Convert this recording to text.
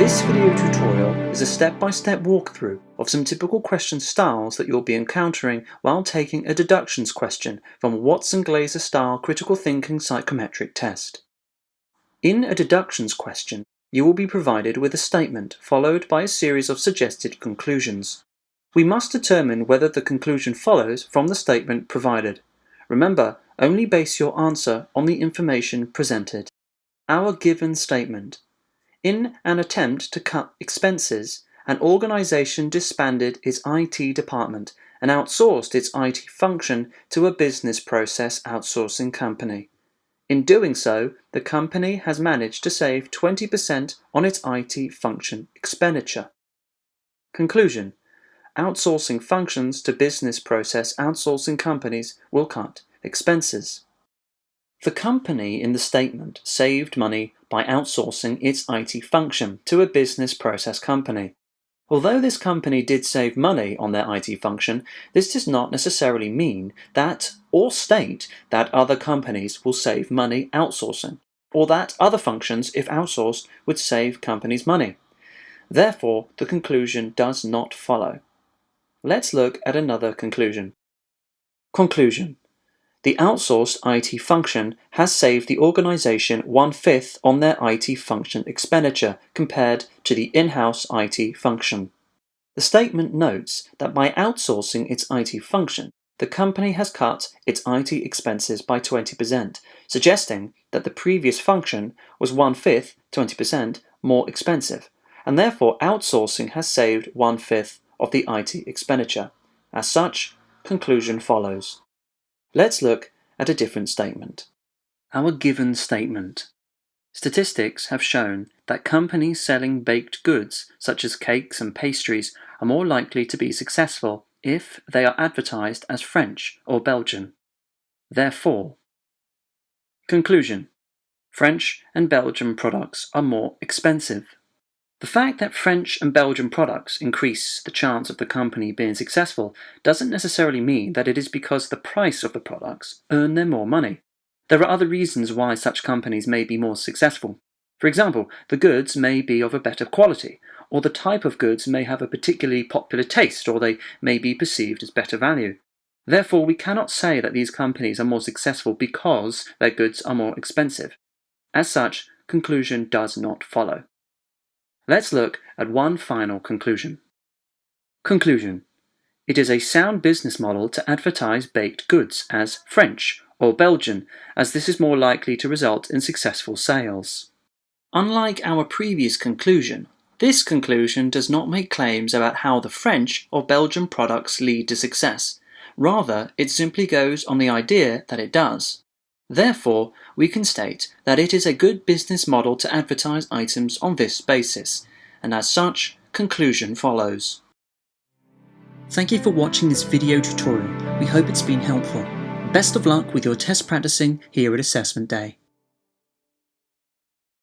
This video tutorial is a step-by-step walkthrough of some typical question styles that you'll be encountering while taking a deductions question from Watson-Glaser style critical thinking psychometric test. In a deductions question, you will be provided with a statement followed by a series of suggested conclusions. We must determine whether the conclusion follows from the statement provided. Remember, only base your answer on the information presented. Our given statement. In an attempt to cut expenses, an organization disbanded its IT department and outsourced its IT function to a business process outsourcing company. In doing so, the company has managed to save 20% on its IT function expenditure. Conclusion: outsourcing functions to business process outsourcing companies will cut expenses. The company in the statement saved money by outsourcing its IT function to a business process company. Although this company did save money on their IT function, this does not necessarily mean that or state that other companies will save money outsourcing, or that other functions, if outsourced, would save companies money. Therefore, the conclusion does not follow. Let's look at another conclusion. Conclusion: the outsourced IT function has saved the organization 1/5 on their IT function expenditure compared to the in-house IT function. The statement notes that by outsourcing its IT function, the company has cut its IT expenses by 20%, suggesting that the previous function was 1/5, 20%, more expensive, and therefore outsourcing has saved 1/5 of the IT expenditure. As such, conclusion follows. Let's look at a different statement. Our given statement. Statistics have shown that companies selling baked goods, such as cakes and pastries, are more likely to be successful if they are advertised as French or Belgian. Therefore, conclusion: French and Belgian products are more expensive. The fact that French and Belgian products increase the chance of the company being successful doesn't necessarily mean that it is because the price of the products earn them more money. There are other reasons why such companies may be more successful. For example, the goods may be of a better quality, or the type of goods may have a particularly popular taste, or they may be perceived as better value. Therefore, we cannot say that these companies are more successful because their goods are more expensive. As such, conclusion does not follow. Let's look at one final conclusion. Conclusion: it is a sound business model to advertise baked goods as French or Belgian, as this is more likely to result in successful sales. Unlike our previous conclusion, this conclusion does not make claims about how the French or Belgian products lead to success. Rather, it simply goes on the idea that it does. Therefore, we can state that it is a good business model to advertise items on this basis, and as such, conclusion follows. Thank you for watching this video tutorial. We hope it's been helpful. Best of luck with your test practicing here at Assessment Day.